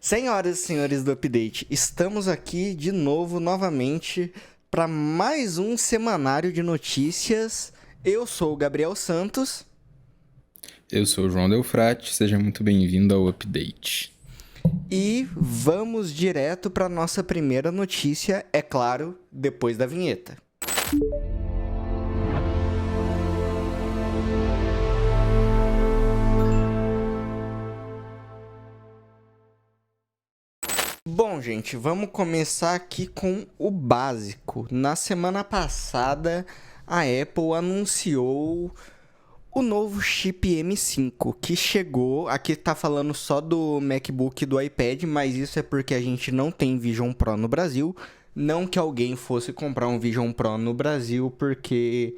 Senhoras e senhores do Update, estamos aqui de novo, novamente, para mais um semanário de notícias. Eu sou o Gabriel Santos. Eu sou o João Delfrate, seja muito bem-vindo ao Update. E vamos direto para nossa primeira notícia, é claro, depois da vinheta. Bom, gente, vamos começar aqui com o básico. Na semana passada, a Apple anunciou o novo chip M5, que chegou. Aqui tá falando só do MacBook e do iPad, mas isso é porque a gente não tem Vision Pro no Brasil. Não que alguém fosse comprar um Vision Pro no Brasil, porque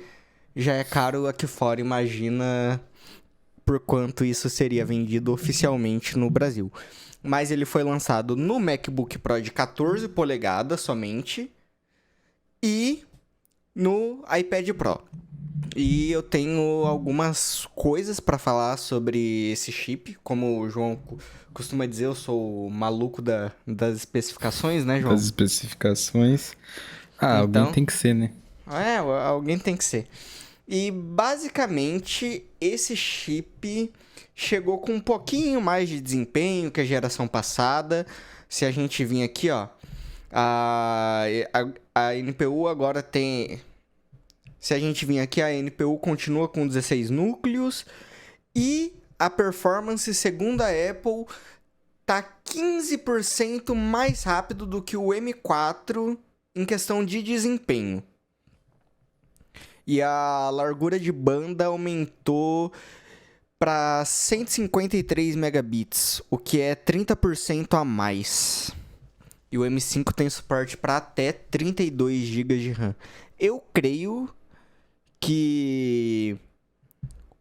já é caro aqui fora, imagina por quanto isso seria vendido oficialmente no Brasil. Mas ele foi lançado no MacBook Pro de 14 polegadas somente e no iPad Pro. E eu tenho algumas coisas para falar sobre esse chip. Como o João costuma dizer, eu sou o maluco das especificações, né, João? Das especificações. Alguém Então, tem que ser, né? alguém tem que ser. E basicamente esse chip chegou com um pouquinho mais de desempenho que a geração passada. Se a gente vir aqui, ó, a NPU agora tem. Se a gente vir aqui, a NPU continua com 16 núcleos e a performance, segundo a Apple, tá 15% mais rápido do que o M4 em questão de desempenho. E a largura de banda aumentou para 153 megabits, o que é 30% a mais. E o M5 tem suporte para até 32 GB de RAM. Eu creio que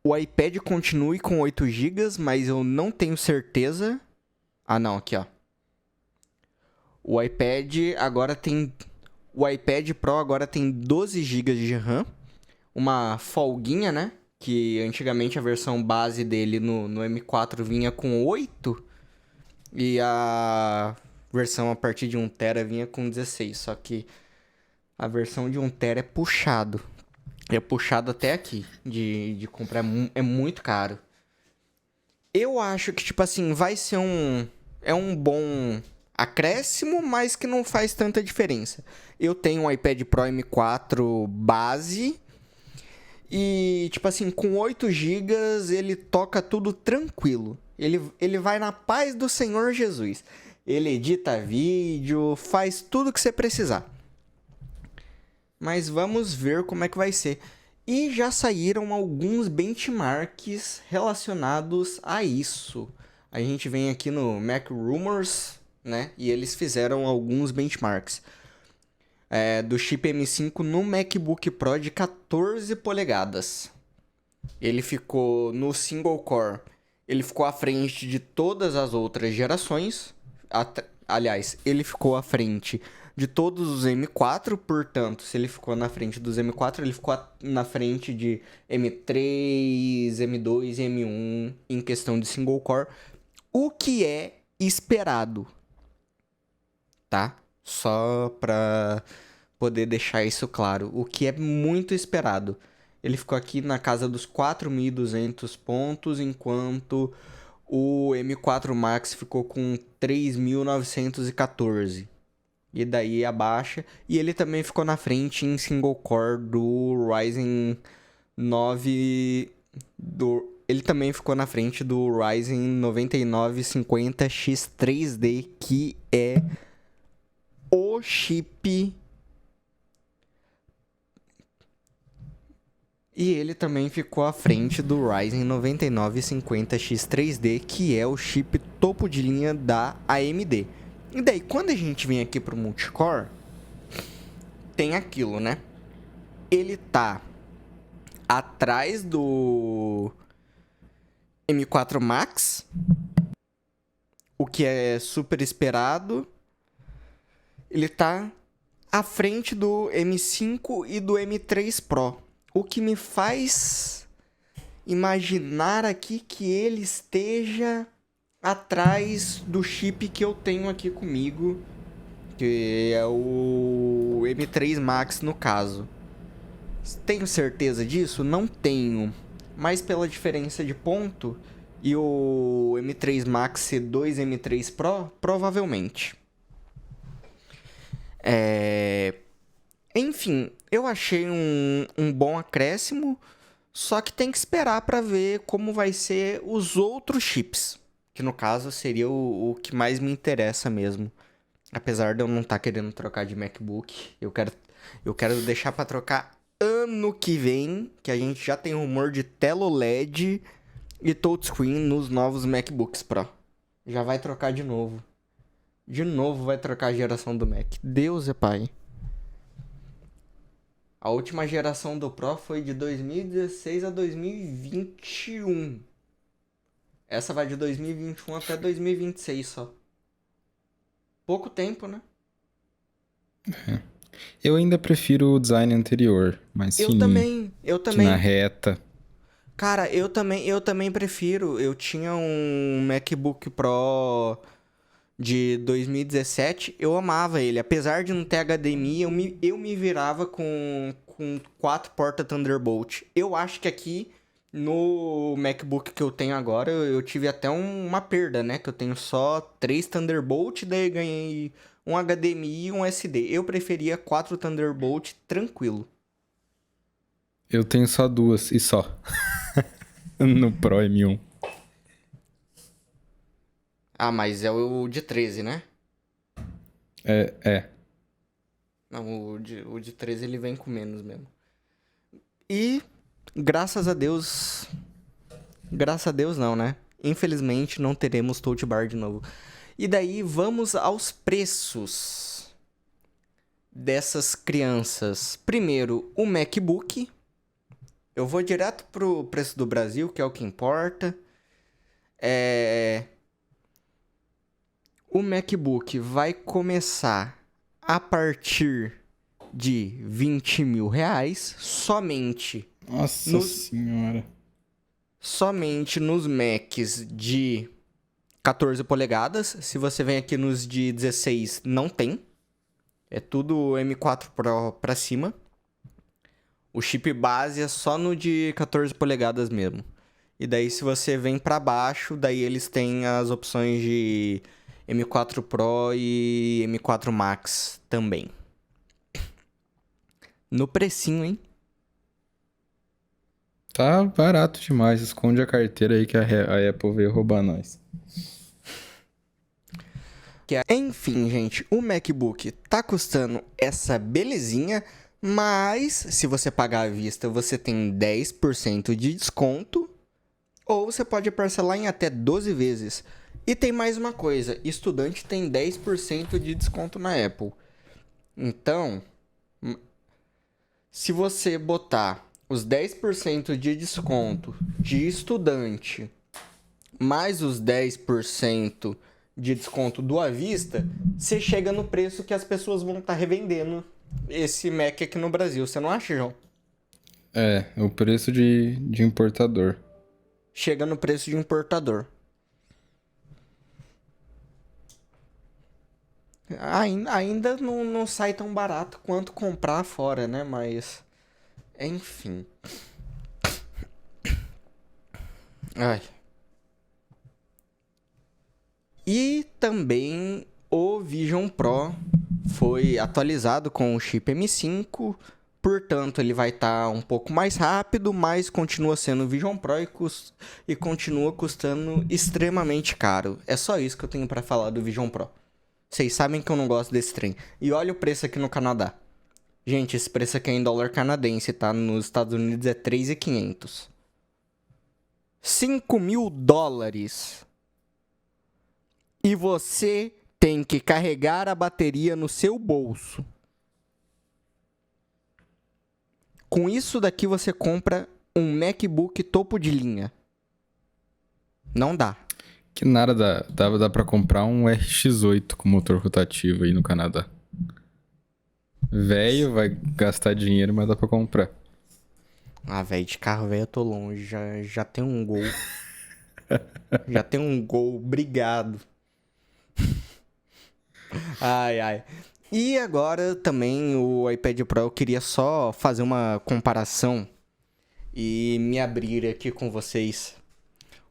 o iPad continue com 8 GB, mas eu não tenho certeza. Ah, não, aqui, ó. O iPad Pro agora tem 12 GB de RAM. Uma folguinha, né? Que antigamente a versão base dele no M4 vinha com 8. E a versão a partir de 1TB vinha com 16. Só que a versão de 1TB é puxado. É puxado até aqui de comprar. É muito caro. Eu acho que, tipo assim, vai ser um bom acréscimo, mas que não faz tanta diferença. Eu tenho um iPad Pro M4 base. E, tipo assim, com 8 GB ele toca tudo tranquilo. Ele vai na paz do Senhor Jesus. Ele edita vídeo, faz tudo que você precisar. Mas vamos ver como é que vai ser. E já saíram alguns benchmarks relacionados a isso. A gente vem aqui no Mac Rumors, né? E eles fizeram alguns benchmarks. Do chip M5 no MacBook Pro de 14 polegadas. Ele ficou no single core. Ele ficou à frente de todas as outras gerações. Aliás, ele ficou à frente de todos os M4. Portanto, se ele ficou na frente dos M4, ele ficou na frente de M3, M2 e M1 em questão de single core. O que é esperado, tá? Só pra poder deixar isso claro. O que é muito esperado. Ele ficou aqui na casa dos 4.200 pontos, enquanto o M4 Max ficou com 3.914. E daí abaixa. E ele também ficou na frente em single core do Ryzen 9... Ele também ficou na frente do Ryzen 9950X3D, que é o chip. E ele também ficou à frente do Ryzen 9950X3D, que é o chip topo de linha da AMD. E daí, quando a gente vem aqui pro multicore, tem aquilo, né? Ele tá atrás do M4 Max, o que é super esperado. Ele tá à frente do M5 e do M3 Pro. O que me faz imaginar aqui que ele esteja atrás do chip que eu tenho aqui comigo, que é o M3 Max no caso. Tenho certeza disso? Não tenho. Mas pela diferença de ponto e o M3 Max C2 M3 Pro, provavelmente. Enfim, eu achei um bom acréscimo, só que tem que esperar para ver como vai ser os outros chips. Que no caso seria o que mais me interessa mesmo. Apesar de eu não estar querendo trocar de MacBook, eu quero deixar para trocar ano que vem, que a gente já tem rumor de tela OLED e touchscreen nos novos MacBooks Pro. Já vai trocar de novo. De novo vai trocar a geração do Mac. Deus é pai. A última geração do Pro foi de 2016 a 2021. Essa vai de 2021 até 2026 só. Pouco tempo, né? Eu ainda prefiro o design anterior, mais fininho. Eu Que também. na reta. Cara, eu também prefiro. Eu tinha um MacBook Pro de 2017, eu amava ele. Apesar de não ter HDMI, eu me virava com 4 portas Thunderbolt. Eu acho que aqui no MacBook que eu tenho agora, eu tive até uma perda, né? Que eu tenho só 3 Thunderbolt, daí ganhei um HDMI e um SD. Eu preferia 4 Thunderbolt tranquilo. Eu tenho só 2 e só. No Pro M1. Ah, mas é o de 13, né? É. Não, o de 13 ele vem com menos mesmo. E, graças a Deus... Graças a Deus não, né? Infelizmente não teremos Touch Bar de novo. E daí vamos aos preços dessas crianças. Primeiro, o MacBook. Eu vou direto pro preço do Brasil, que é o que importa. O MacBook vai começar a partir de R$20.000 somente. Nossa senhora. Somente nos Macs de 14 polegadas. Se você vem aqui nos de 16, não tem. É tudo M4 Pro pra cima. O chip base é só no de 14 polegadas mesmo. E daí se você vem pra baixo, daí eles têm as opções de M4 Pro e M4 Max também. No precinho, hein? Tá barato demais. Esconde a carteira aí que a Apple veio roubar nós. Enfim, gente, o MacBook tá custando essa belezinha, mas se você pagar à vista, você tem 10% de desconto, ou você pode parcelar em até 12 vezes. E tem mais uma coisa, estudante tem 10% de desconto na Apple. Então, se você botar os 10% de desconto de estudante, mais os 10% de desconto do à vista, você chega no preço que as pessoas vão estar revendendo esse Mac aqui no Brasil. Você não acha, João? É, o preço de importador. Chega no preço de importador. Ainda não sai tão barato quanto comprar fora, né? Mas, enfim. Ai. E também o Vision Pro foi atualizado com o chip M5, portanto ele vai estar um pouco mais rápido, mas continua sendo o Vision Pro e continua custando extremamente caro. É só isso que eu tenho para falar do Vision Pro. Vocês sabem que eu não gosto desse trem. E olha o preço aqui no Canadá. Gente, esse preço aqui é em dólar canadense, tá? Nos Estados Unidos é 3.500. $5.000. E você tem que carregar a bateria no seu bolso. Com isso daqui você compra um MacBook topo de linha. Não dá. Que nada dá pra comprar um RX-8 com motor rotativo aí no Canadá. Velho, vai gastar dinheiro, mas dá pra comprar. Ah, velho, de carro velho eu tô longe. Já tem um Gol. Já tem um gol, obrigado. Ai, ai. E agora também o iPad Pro, eu queria só fazer uma comparação e me abrir aqui com vocês.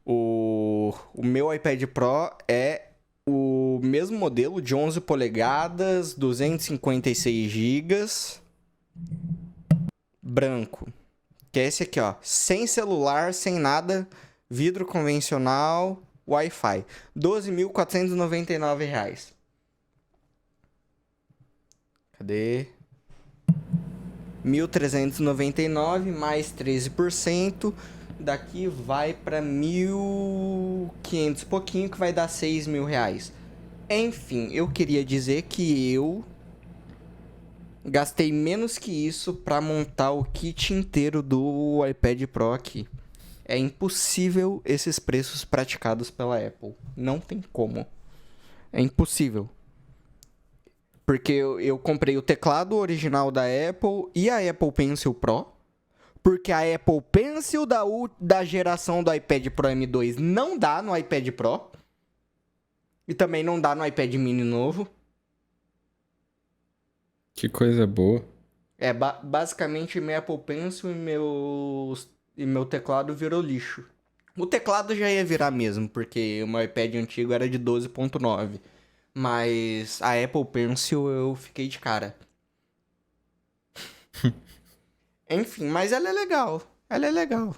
O meu iPad Pro é o mesmo modelo de 11 polegadas, 256 gigas, branco. Que é esse aqui, ó. Sem celular, sem nada, vidro convencional, Wi-Fi. R$ 12.499. Cadê? 1.399 mais 13%. Daqui vai para 1.500 e pouquinho, que vai dar R$ 6.000. Enfim, eu queria dizer que eu gastei menos que isso para montar o kit inteiro do iPad Pro aqui. É impossível esses preços praticados pela Apple. Não tem como. É impossível. Porque eu comprei o teclado original da Apple e a Apple Pencil Pro. Porque a Apple Pencil da geração do iPad Pro M2 não dá no iPad Pro. E também não dá no iPad mini novo. Que coisa boa. É, basicamente minha Apple Pencil e meu teclado virou lixo. O teclado já ia virar mesmo, porque o meu iPad antigo era de 12.9. Mas a Apple Pencil eu fiquei de cara. Enfim, mas ela é legal. Ela é legal.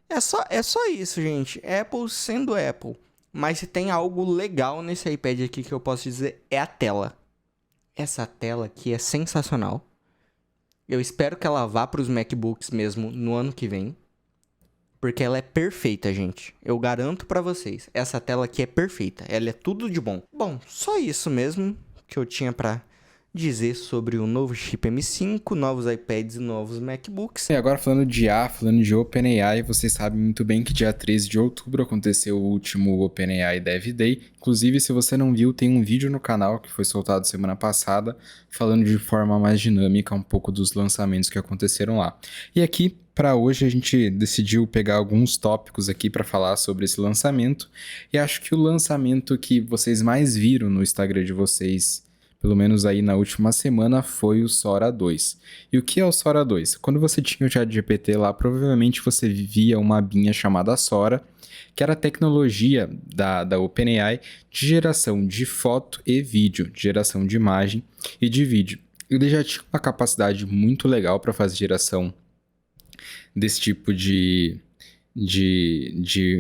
É só isso, gente. Apple sendo Apple. Mas se tem algo legal nesse iPad aqui que eu posso dizer, é a tela. Essa tela aqui é sensacional. Eu espero que ela vá para os MacBooks mesmo no ano que vem. Porque ela é perfeita, gente. Eu garanto pra vocês. Essa tela aqui é perfeita. Ela é tudo de bom. Bom, só isso mesmo que eu tinha pra dizer sobre o novo chip M5, novos iPads e novos MacBooks. E agora falando de IA, falando de OpenAI, vocês sabem muito bem que dia 13 de outubro aconteceu o último OpenAI Dev Day. Inclusive, se você não viu, tem um vídeo no canal que foi soltado semana passada, falando de forma mais dinâmica um pouco dos lançamentos que aconteceram lá. E aqui, para hoje, a gente decidiu pegar alguns tópicos aqui para falar sobre esse lançamento. E acho que o lançamento que vocês mais viram no Instagram de vocês, pelo menos aí na última semana, foi o Sora 2. E o que é o Sora 2? Quando você tinha o ChatGPT lá, provavelmente você via uma abinha chamada Sora, que era a tecnologia da OpenAI de geração de foto e vídeo, de geração de imagem e de vídeo. Ele já tinha uma capacidade muito legal para fazer geração desse tipo de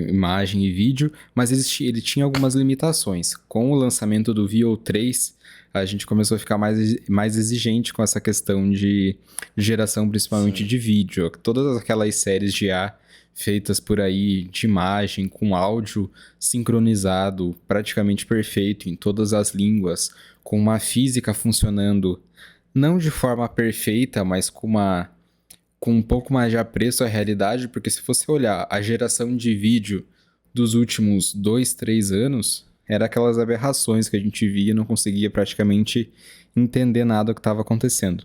imagem e vídeo, mas ele tinha algumas limitações. Com o lançamento do Veo 3, a gente começou a ficar mais exigente com essa questão de geração, principalmente de vídeo. Todas aquelas séries de IA feitas por aí, de imagem, com áudio sincronizado, praticamente perfeito em todas as línguas, com uma física funcionando não de forma perfeita, mas com um pouco mais de apreço à realidade, porque se você olhar a geração de vídeo dos últimos 2, 3 anos, era aquelas aberrações que a gente via e não conseguia praticamente entender nada do que estava acontecendo.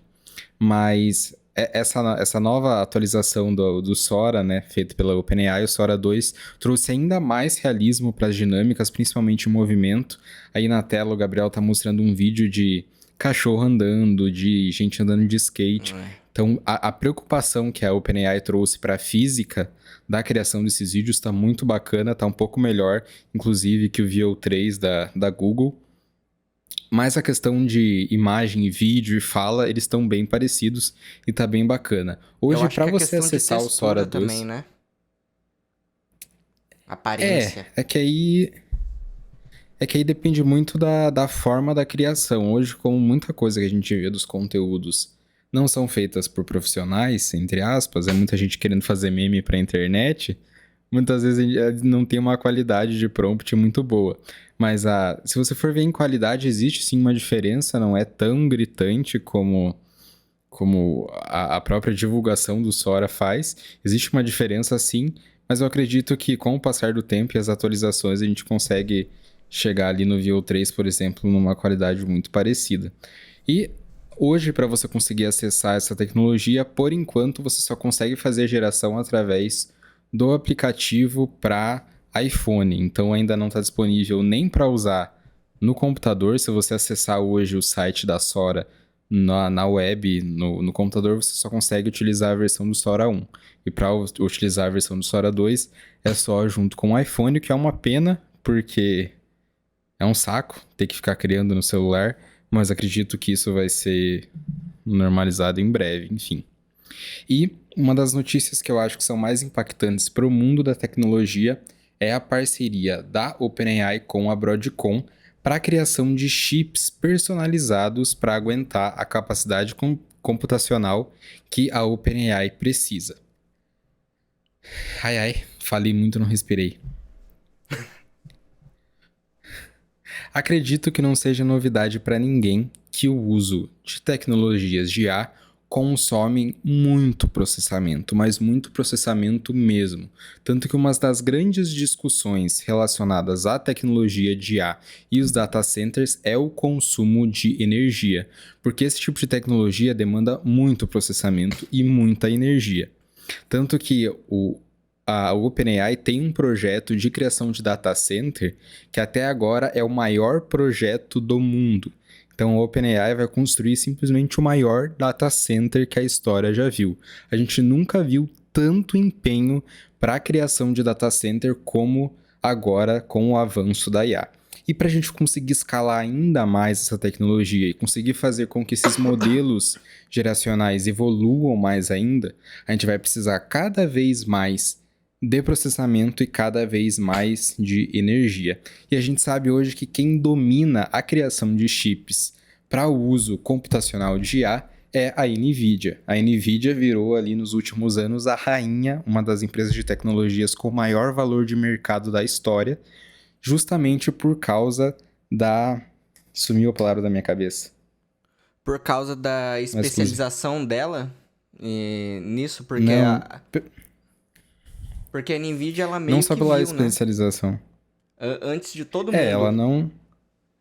Mas essa nova atualização do Sora, né, feita pela OpenAI, o Sora 2, trouxe ainda mais realismo para as dinâmicas, principalmente o movimento. Aí na tela o Gabriel está mostrando um vídeo de cachorro andando, de gente andando de skate. Então, a preocupação que a OpenAI trouxe para a física da criação desses vídeos está muito bacana, está um pouco melhor, inclusive, que o Veo 3 da Google. Mas a questão de imagem, vídeo e fala, eles estão bem parecidos e tá bem bacana. Hoje, para você acessar o Sora 2... também, né? Aparência. É que aí depende muito da forma da criação. Hoje, como muita coisa que a gente vê dos conteúdos não são feitas por profissionais, entre aspas, é muita gente querendo fazer meme pra internet, muitas vezes não tem uma qualidade de prompt muito boa. Mas se você for ver em qualidade, existe sim uma diferença, não é tão gritante como a própria divulgação do Sora faz. Existe uma diferença sim, mas eu acredito que com o passar do tempo e as atualizações a gente consegue chegar ali no Veo 3, por exemplo, numa qualidade muito parecida. E hoje, para você conseguir acessar essa tecnologia, por enquanto, você só consegue fazer a geração através do aplicativo para iPhone. Então ainda não está disponível nem para usar no computador. Se você acessar hoje o site da Sora na web, no computador, você só consegue utilizar a versão do Sora 1. E para utilizar a versão do Sora 2, é só junto com o iPhone, o que é uma pena, porque é um saco ter que ficar criando no celular, mas acredito que isso vai ser normalizado em breve, enfim. E uma das notícias que eu acho que são mais impactantes para o mundo da tecnologia é a parceria da OpenAI com a Broadcom para a criação de chips personalizados para aguentar a capacidade computacional que a OpenAI precisa. Ai, ai, falei muito, não respirei. Acredito que não seja novidade para ninguém que o uso de tecnologias de IA consomem muito processamento, mas muito processamento mesmo. Tanto que uma das grandes discussões relacionadas à tecnologia de IA e os data centers é o consumo de energia, porque esse tipo de tecnologia demanda muito processamento e muita energia. Tanto que a OpenAI tem um projeto de criação de data center que até agora é o maior projeto do mundo. Então a OpenAI vai construir simplesmente o maior data center que a história já viu. A gente nunca viu tanto empenho para a criação de data center como agora com o avanço da IA. E para a gente conseguir escalar ainda mais essa tecnologia e conseguir fazer com que esses modelos geracionais evoluam mais ainda, a gente vai precisar cada vez mais de processamento e cada vez mais de energia. E a gente sabe hoje que quem domina a criação de chips para o uso computacional de IA é a NVIDIA. A NVIDIA virou ali nos últimos anos a rainha, uma das empresas de tecnologias com maior valor de mercado da história, justamente por causa da... Sumiu a palavra da minha cabeça. Por causa da especialização dela nisso, porque Não, porque a NVIDIA, ela meio não que só pela viu, especialização. né? Antes de todo mundo. Ela não...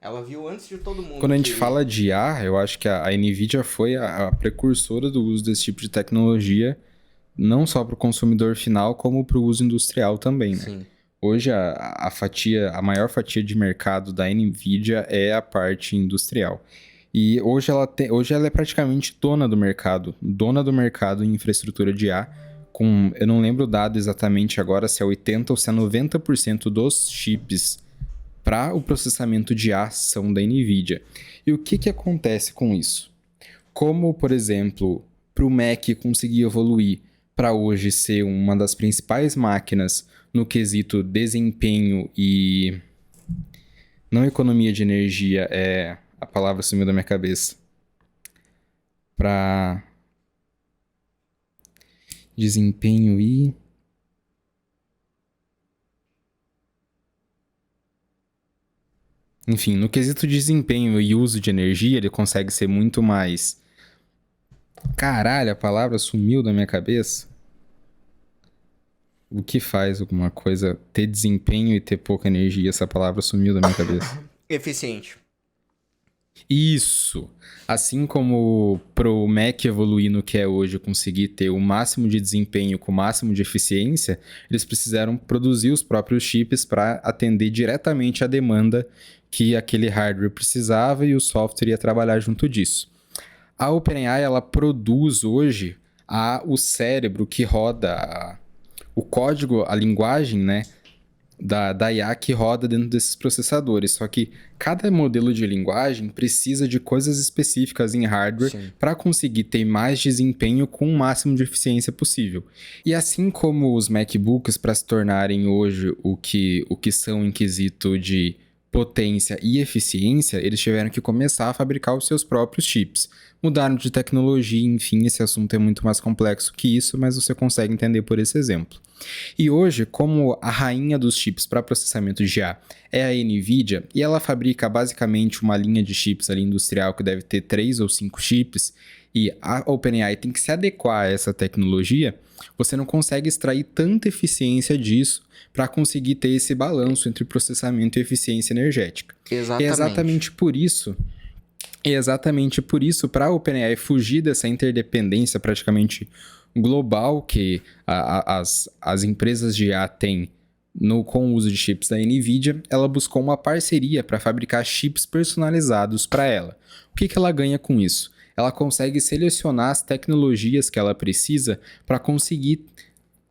Ela viu antes de todo mundo. Quando a gente fala de IA, eu acho que a NVIDIA foi a precursora do uso desse tipo de tecnologia, não só para o consumidor final, como para o uso industrial também, né? Sim. Hoje, a maior fatia de mercado da NVIDIA é a parte industrial. E hoje ela é praticamente dona do mercado em infraestrutura de IA, eu não lembro o dado exatamente agora, se é 80% ou se é 90% dos chips para o processamento de IA são da NVIDIA. E o que acontece com isso? Como, por exemplo, para o Mac conseguir evoluir para hoje ser uma das principais máquinas no quesito desempenho e não economia de energia, a palavra sumiu da minha cabeça, para desempenho e... Enfim, no quesito desempenho e uso de energia, ele consegue ser muito mais... Caralho, a palavra sumiu da minha cabeça. O que faz alguma coisa ter desempenho e ter pouca energia? Essa palavra sumiu da minha cabeça. Eficiente. Isso! Assim como pro Mac evoluir no que é hoje, conseguir ter o máximo de desempenho com o máximo de eficiência, eles precisaram produzir os próprios chips para atender diretamente a demanda que aquele hardware precisava e o software ia trabalhar junto disso. A OpenAI, ela produz hoje o cérebro que roda o código, a linguagem, né, da IA que roda dentro desses processadores. Só que cada modelo de linguagem precisa de coisas específicas em hardware para conseguir ter mais desempenho com o máximo de eficiência possível. E assim como os MacBooks, para se tornarem hoje o que são em quesito de potência e eficiência, eles tiveram que começar a fabricar os seus próprios chips. Mudaram de tecnologia, enfim, esse assunto é muito mais complexo que isso, mas você consegue entender por esse exemplo. E hoje, como a rainha dos chips para processamento de IA é a NVIDIA, e ela fabrica basicamente uma linha de chips ali industrial que deve ter 3 ou 5 chips, e a OpenAI tem que se adequar a essa tecnologia, você não consegue extrair tanta eficiência disso para conseguir ter esse balanço entre processamento e eficiência energética. Exatamente. É exatamente por isso, para a OpenAI fugir dessa interdependência praticamente global que as empresas de IA têm com o uso de chips da NVIDIA, ela buscou uma parceria para fabricar chips personalizados para ela. O que ela ganha com isso? Ela consegue selecionar as tecnologias que ela precisa para conseguir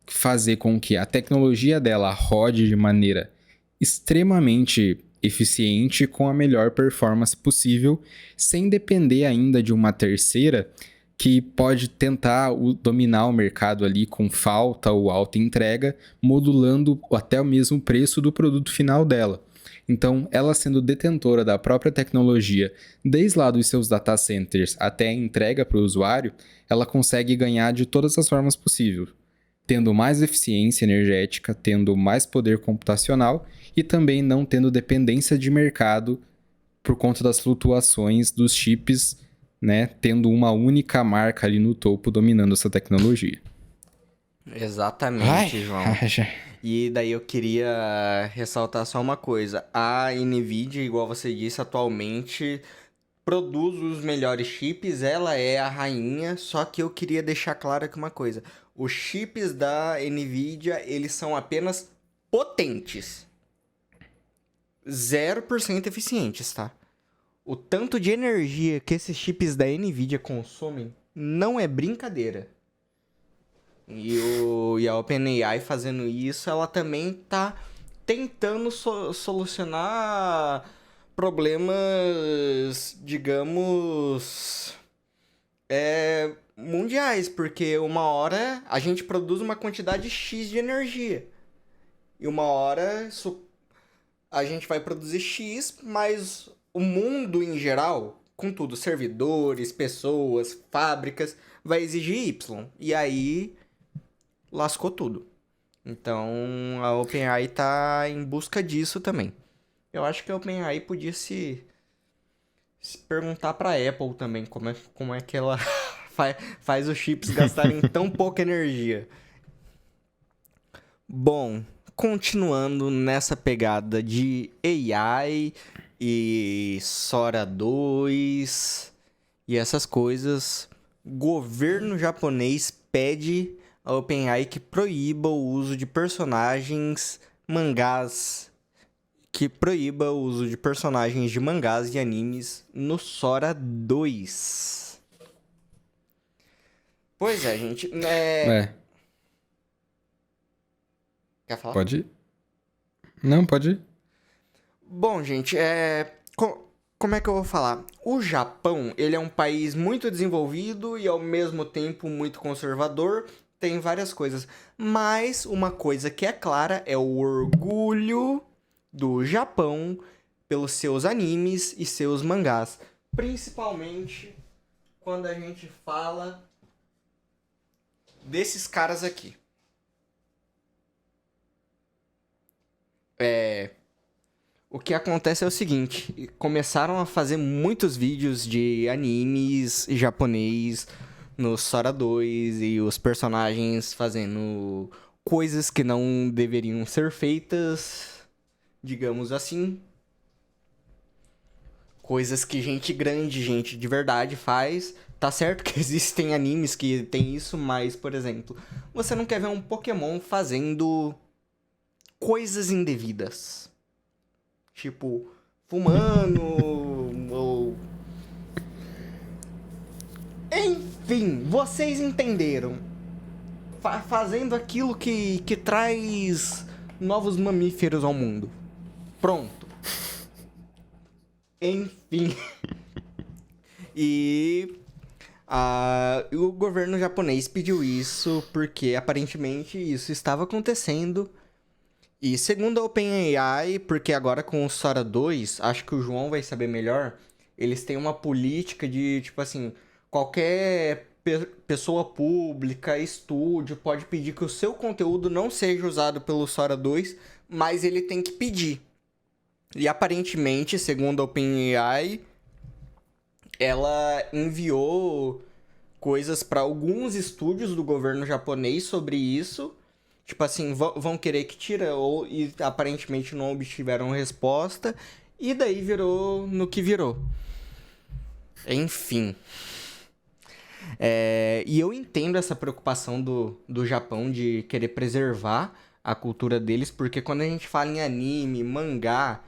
fazer com que a tecnologia dela rode de maneira extremamente eficiente com a melhor performance possível, sem depender ainda de uma terceira que pode tentar dominar o mercado ali com falta ou alta entrega, modulando até o mesmo preço do produto final dela. Então, ela sendo detentora da própria tecnologia, desde lá dos seus data centers até a entrega para o usuário, ela consegue ganhar de todas as formas possíveis, tendo mais eficiência energética, tendo mais poder computacional e também não tendo dependência de mercado por conta das flutuações dos chips, né, tendo uma única marca ali no topo dominando essa tecnologia. Exatamente, João. E daí eu queria ressaltar só uma coisa. A NVIDIA, igual você disse, atualmente produz os melhores chips, ela é a rainha, só que eu queria deixar claro aqui uma coisa. Os chips da NVIDIA, eles são apenas potentes. 0% eficientes, tá? O tanto de energia que esses chips da NVIDIA consomem não é brincadeira. E a OpenAI fazendo isso, ela também tá tentando solucionar problemas, digamos, mundiais. Porque uma hora a gente produz uma quantidade X de energia. E uma hora a gente vai produzir X, mas o mundo em geral, com tudo, servidores, pessoas, fábricas, vai exigir Y. E aí lascou tudo. Então a OpenAI tá em busca disso também. Eu acho que a OpenAI podia se perguntar pra Apple também como é que ela faz os chips gastarem tão pouca energia. Bom, continuando nessa pegada de AI e Sora 2 e essas coisas, governo japonês pede a OpenAI que proíba o uso de personagens de mangás e animes no Sora 2. Pois é, gente. Quer falar? Pode ir? Não, pode ir. Bom, gente, como é que eu vou falar? O Japão, ele é um país muito desenvolvido e ao mesmo tempo muito conservador. Tem várias coisas. Mas uma coisa que é clara é o orgulho do Japão pelos seus animes e seus mangás. Principalmente quando a gente fala desses caras aqui. O que acontece é o seguinte, começaram a fazer muitos vídeos de animes japonês no Sora 2 e os personagens fazendo coisas que não deveriam ser feitas, digamos assim. Coisas que gente grande, gente de verdade faz. Tá certo que existem animes que tem isso, mas, por exemplo, você não quer ver um Pokémon fazendo coisas indevidas. Tipo, fumando, ou... Enfim, vocês entenderam. Fazendo aquilo que traz novos mamíferos ao mundo. Pronto. Enfim. E o governo japonês pediu isso porque aparentemente isso estava acontecendo. E segundo a OpenAI, porque agora com o Sora 2, acho que o João vai saber melhor, eles têm uma política de, tipo assim, qualquer pessoa pública, estúdio, pode pedir que o seu conteúdo não seja usado pelo Sora 2, mas ele tem que pedir. E aparentemente, segundo a OpenAI, ela enviou coisas para alguns estúdios do governo japonês sobre isso. Tipo assim, vão querer que tira, e aparentemente não obtiveram resposta, e daí virou no que virou. Enfim. E eu entendo essa preocupação do Japão de querer preservar a cultura deles, porque quando a gente fala em anime, mangá,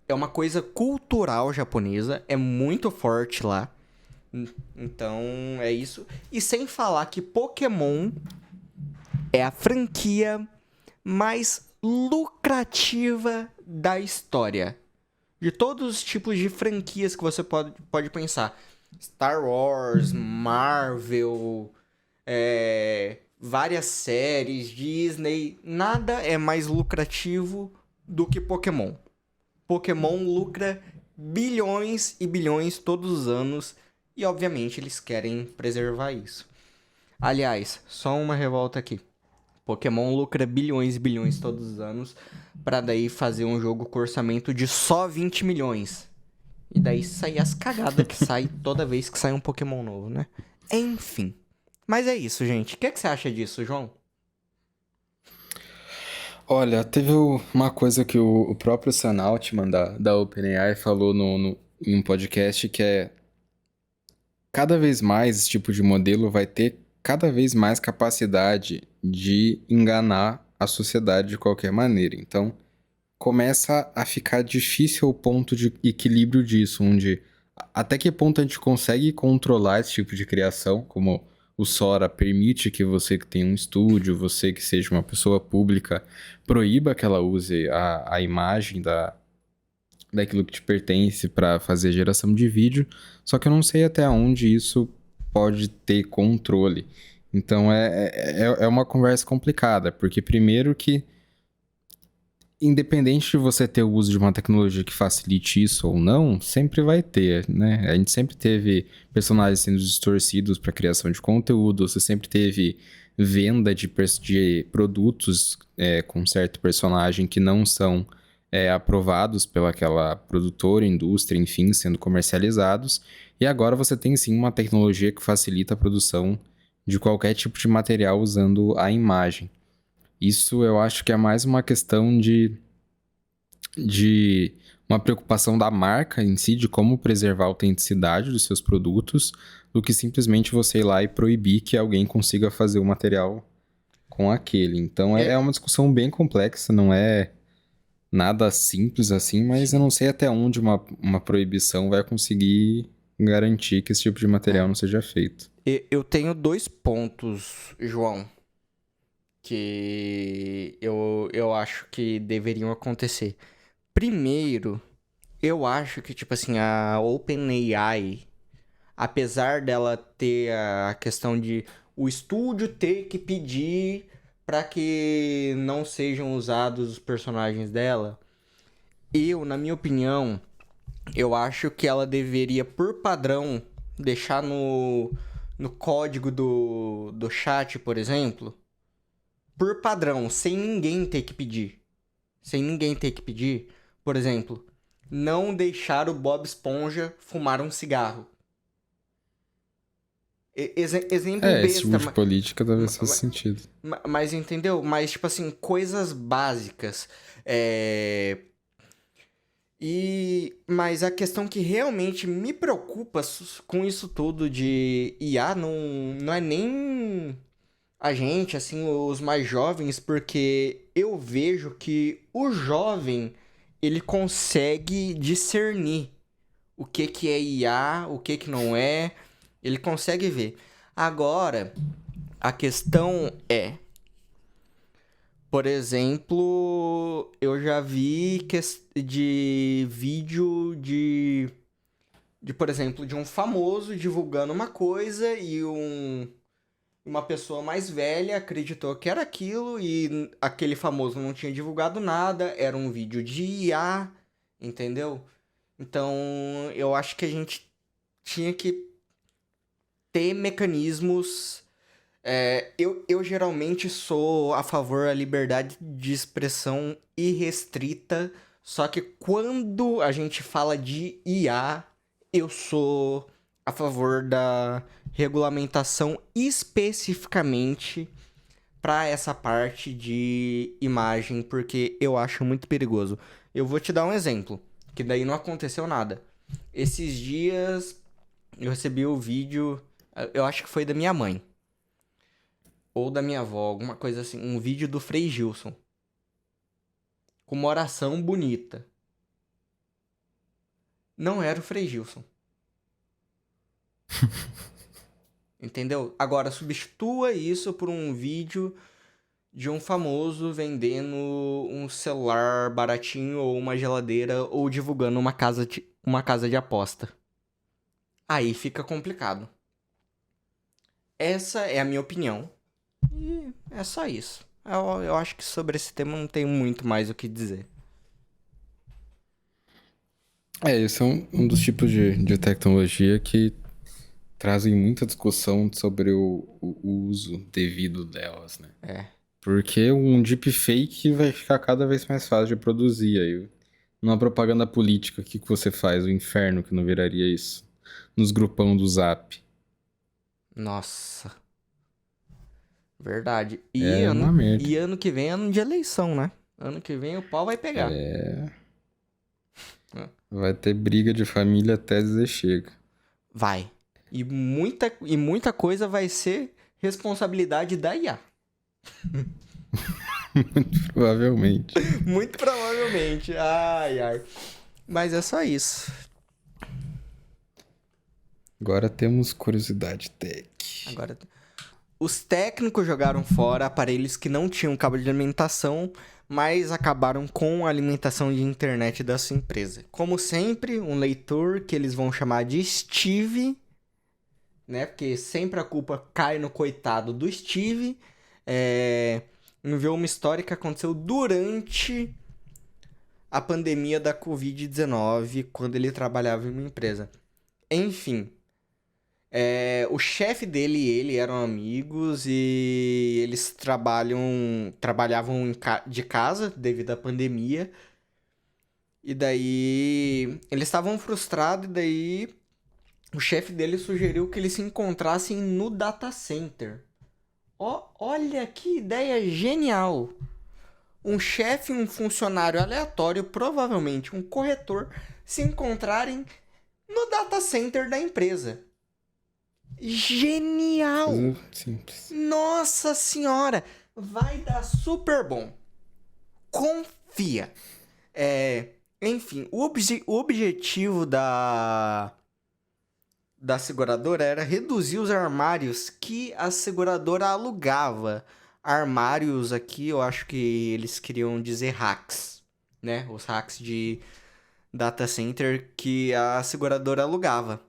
é uma coisa cultural japonesa, é muito forte lá. Então, é isso. E sem falar que Pokémon é a franquia mais lucrativa da história. De todos os tipos de franquias que você pode pensar. Star Wars, Marvel, várias séries, Disney. Nada é mais lucrativo do que Pokémon. Pokémon lucra bilhões e bilhões todos os anos. E, obviamente, eles querem preservar isso. Aliás, só uma revolta aqui. Pokémon lucra bilhões e bilhões todos os anos pra daí fazer um jogo com orçamento de só 20 milhões. E daí sair as cagadas que sai toda vez que sai um Pokémon novo, né? Enfim. Mas é isso, gente. O que você acha disso, João? Olha, teve uma coisa que o próprio Sam Altman da OpenAI falou em um podcast que é cada vez mais esse tipo de modelo vai ter cada vez mais capacidade de enganar a sociedade de qualquer maneira. Então, começa a ficar difícil o ponto de equilíbrio disso, onde até que ponto a gente consegue controlar esse tipo de criação, como o Sora permite que você que tenha um estúdio, você que seja uma pessoa pública, proíba que ela use a imagem daquilo que te pertence para fazer geração de vídeo, só que eu não sei até onde isso pode ter controle. Então é uma conversa complicada, porque primeiro que independente de você ter o uso de uma tecnologia que facilite isso ou não, sempre vai ter, né? A gente sempre teve personagens sendo distorcidos para criação de conteúdo, você sempre teve venda de produtos com certo personagem que não são aprovados pelaquela produtora, indústria, enfim, sendo comercializados. E agora você tem sim uma tecnologia que facilita a produção de qualquer tipo de material usando a imagem. Isso eu acho que é mais uma questão de uma preocupação da marca em si, de como preservar a autenticidade dos seus produtos, do que simplesmente você ir lá e proibir que alguém consiga fazer o material com aquele. Então é uma discussão bem complexa, não é nada simples assim, mas eu não sei até onde uma proibição vai conseguir garantir que esse tipo de material não seja feito. Eu tenho 2 pontos, João, que eu acho que deveriam acontecer. Primeiro, eu acho que, tipo assim, a OpenAI, apesar dela ter a questão de o estúdio ter que pedir para que não sejam usados os personagens dela, na minha opinião, eu acho que ela deveria, por padrão, deixar no código do chat, por exemplo, por padrão, sem ninguém ter que pedir. Por exemplo, não deixar o Bob Esponja fumar um cigarro. Exemplo besta. Esse tipo de política talvez faça sentido. Mas entendeu? Mas, tipo assim, coisas básicas. Mas a questão que realmente me preocupa com isso tudo de IA não é nem a gente, assim, os mais jovens, porque eu vejo que o jovem, ele consegue discernir o que é IA, o que não é, ele consegue ver. Agora, a questão é, por exemplo, eu já vi de vídeo por exemplo, de um famoso divulgando uma coisa e uma pessoa mais velha acreditou que era aquilo e aquele famoso não tinha divulgado nada, era um vídeo de IA, entendeu? Então, eu acho que a gente tinha que ter mecanismos. Eu geralmente sou a favor da liberdade de expressão irrestrita, só que quando a gente fala de IA, eu sou a favor da regulamentação especificamente para essa parte de imagem, porque eu acho muito perigoso. Eu vou te dar um exemplo, que daí não aconteceu nada. Esses dias eu recebi o vídeo Eu acho que foi da minha mãe. Ou da minha avó, alguma coisa assim. Um vídeo do Frei Gilson. Com uma oração bonita. Não era o Frei Gilson. Entendeu? Agora, substitua isso por um vídeo de um famoso vendendo um celular baratinho ou uma geladeira ou divulgando uma casa de aposta. Aí fica complicado. Essa é a minha opinião. E é só isso. Eu acho que sobre esse tema não tenho muito mais o que dizer. Esse é um dos tipos de tecnologia que trazem muita discussão sobre o uso devido delas, né? É. Porque um deepfake vai ficar cada vez mais fácil de produzir. Aí, numa propaganda política, o que você faz? O inferno que não viraria isso? Nos grupão do Zap. Nossa. Verdade. E, É uma merda. e ano que vem é ano de eleição, né? Ano que vem o pau vai pegar. Vai ter briga de família até dizer chega. Vai. E muita coisa vai ser responsabilidade da IA. Provavelmente. Muito provavelmente. Ai, ai. Mas é só isso. Agora temos curiosidade tech. Agora, os técnicos jogaram fora aparelhos que não tinham cabo de alimentação, mas acabaram com a alimentação de internet da sua empresa. Como sempre, um leitor que eles vão chamar de Steve, né? Porque sempre a culpa cai no coitado do Steve. Enviou uma história que aconteceu durante a pandemia da Covid-19, quando ele trabalhava em uma empresa. Enfim, o chefe dele e ele eram amigos e eles trabalhavam de casa devido à pandemia. E daí eles estavam frustrados e daí o chefe dele sugeriu que eles se encontrassem no data center. Olha que ideia genial! Um chefe e um funcionário aleatório, provavelmente um corretor, se encontrarem no data center da empresa. Genial! Simples. Nossa senhora! Vai dar super bom. Confia. Enfim, o objetivo da seguradora era reduzir os armários que a seguradora alugava. Armários aqui, eu acho que eles queriam dizer hacks, né? Os hacks de data center que a seguradora alugava.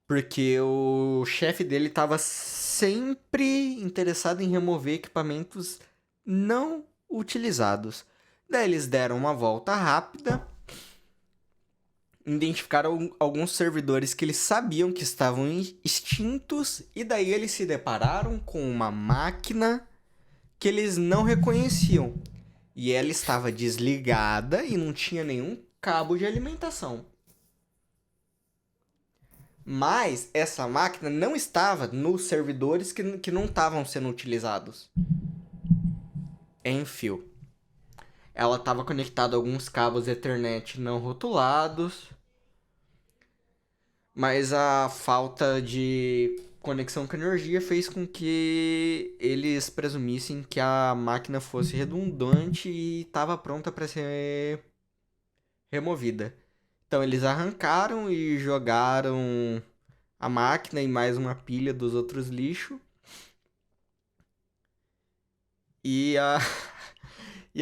Porque o chefe dele estava sempre interessado em remover equipamentos não utilizados. Daí eles deram uma volta rápida, identificaram alguns servidores que eles sabiam que estavam extintos, e daí eles se depararam com uma máquina que eles não reconheciam. E ela estava desligada e não tinha nenhum cabo de alimentação. Mas essa máquina não estava nos servidores que não estavam sendo utilizados em fio. Ela estava conectada a alguns cabos Ethernet não rotulados, mas a falta de conexão com energia fez com que eles presumissem que a máquina fosse redundante e estava pronta para ser removida. Então eles arrancaram e jogaram a máquina e mais uma pilha dos outros lixos. E a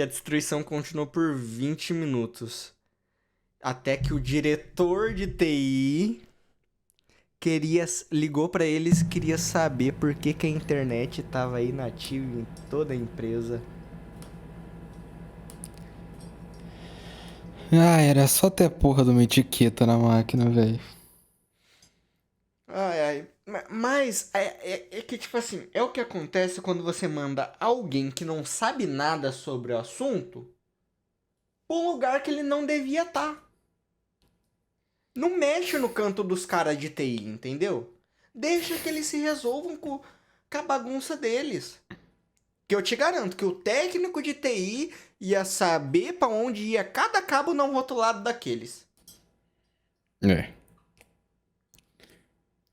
destruição continuou por 20 minutos. Até que o diretor de TI ligou para eles, queria saber por que a internet estava inativa em toda a empresa. Era só ter a porra de uma etiqueta na máquina, velho. Ai. Mas é que, tipo assim, é o que acontece quando você manda alguém que não sabe nada sobre o assunto pra um lugar que ele não devia estar. Não mexe no canto dos caras de TI, entendeu? Deixa que eles se resolvam com a bagunça deles. Que eu te garanto que o técnico de TI ia saber pra onde ia cada cabo não rotulado daqueles.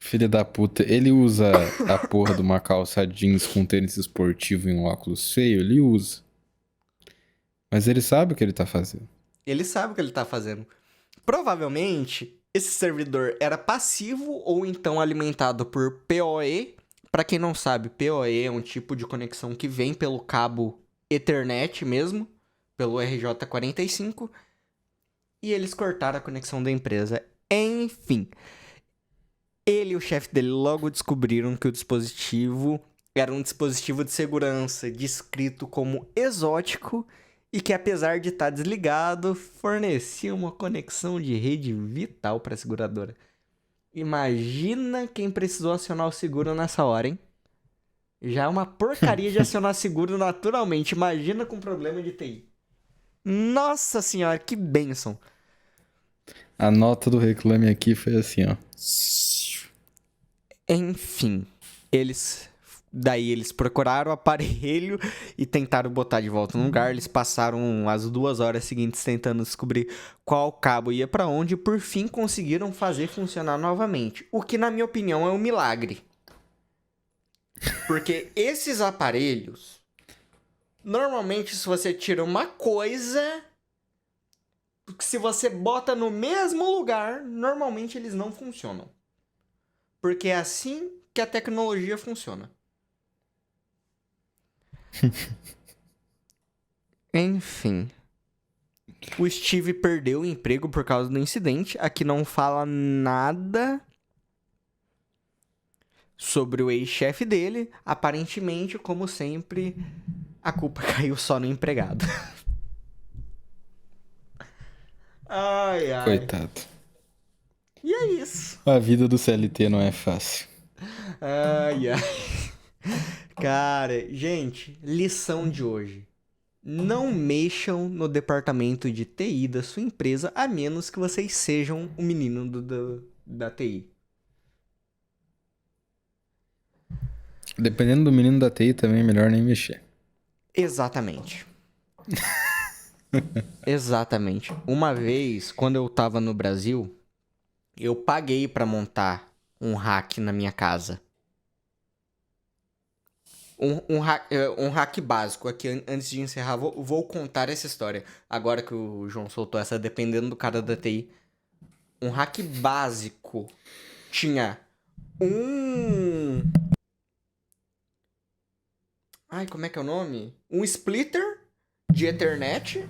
Filho da puta, ele usa a porra de uma calça jeans com tênis esportivo e um óculos feio? Ele usa. Mas ele sabe o que ele tá fazendo. Ele sabe o que ele tá fazendo. Provavelmente, esse servidor era passivo ou então alimentado por PoE. Pra quem não sabe, PoE é um tipo de conexão que vem pelo cabo Ethernet mesmo, pelo RJ45, e eles cortaram a conexão da empresa. Enfim, ele e o chefe dele logo descobriram que o dispositivo era um dispositivo de segurança descrito como exótico e que, apesar de estar desligado, fornecia uma conexão de rede vital para a seguradora. Imagina quem precisou acionar o seguro nessa hora, hein? Já é uma porcaria de acionar seguro naturalmente. Imagina com problema de TI. Nossa senhora, que bênção. A nota do Reclame Aqui foi assim, ó. Enfim, daí eles procuraram o aparelho e tentaram botar de volta no lugar. Eles passaram as 2 horas seguintes tentando descobrir qual cabo ia pra onde e por fim conseguiram fazer funcionar novamente. O que, na minha opinião, é um milagre. Porque esses aparelhos, normalmente, se você tira uma coisa, se você bota no mesmo lugar, normalmente eles não funcionam. Porque é assim que a tecnologia funciona. Enfim. O Steve perdeu o emprego por causa do incidente. Aqui não fala nada sobre o ex-chefe dele. Aparentemente, como sempre, a culpa caiu só no empregado. Ai, ai. Coitado. E é isso. A vida do CLT não é fácil. Ai, ai. Cara, gente, lição de hoje. Não mexam no departamento de TI da sua empresa, a menos que vocês sejam o menino da TI. Dependendo do menino da TI também é melhor nem mexer. Exatamente. Exatamente. Uma vez, quando eu tava no Brasil, eu paguei pra montar um hack na minha casa. Um hack básico. Aqui, antes de encerrar, vou contar essa história. Agora que o João soltou essa, dependendo do cara da TI. Um hack básico tinha Ai, como é que é o nome? Um splitter de Ethernet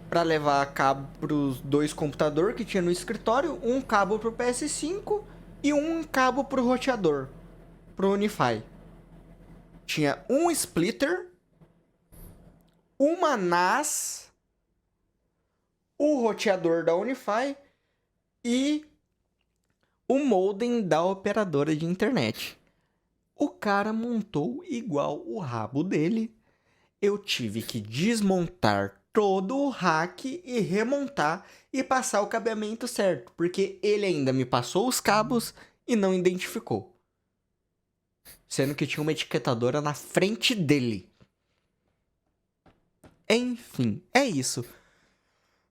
pra levar cabo pros 2 computadores que tinha no escritório, um cabo pro PS5 e um cabo pro roteador, pro Unify. Tinha um splitter, uma NAS, o roteador da Unify e o modem da operadora de internet. O cara montou igual o rabo dele. Eu tive que desmontar todo o hack e remontar e passar o cabeamento certo, porque ele ainda me passou os cabos e não identificou. Sendo que tinha uma etiquetadora na frente dele. Enfim, é isso.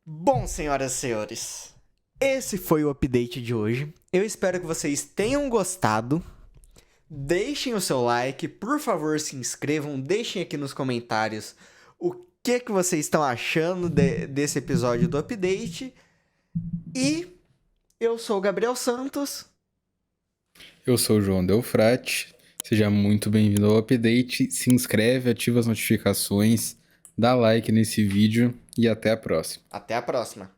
Bom, senhoras e senhores, esse foi o update de hoje. Eu espero que vocês tenham gostado. Deixem o seu like, por favor, se inscrevam, deixem aqui nos comentários o que vocês estão achando desse episódio do update. E eu sou o Gabriel Santos. Eu sou o João Delfrate. Seja muito bem-vindo ao update. Se inscreve, ativa as notificações, dá like nesse vídeo e até a próxima. Até a próxima.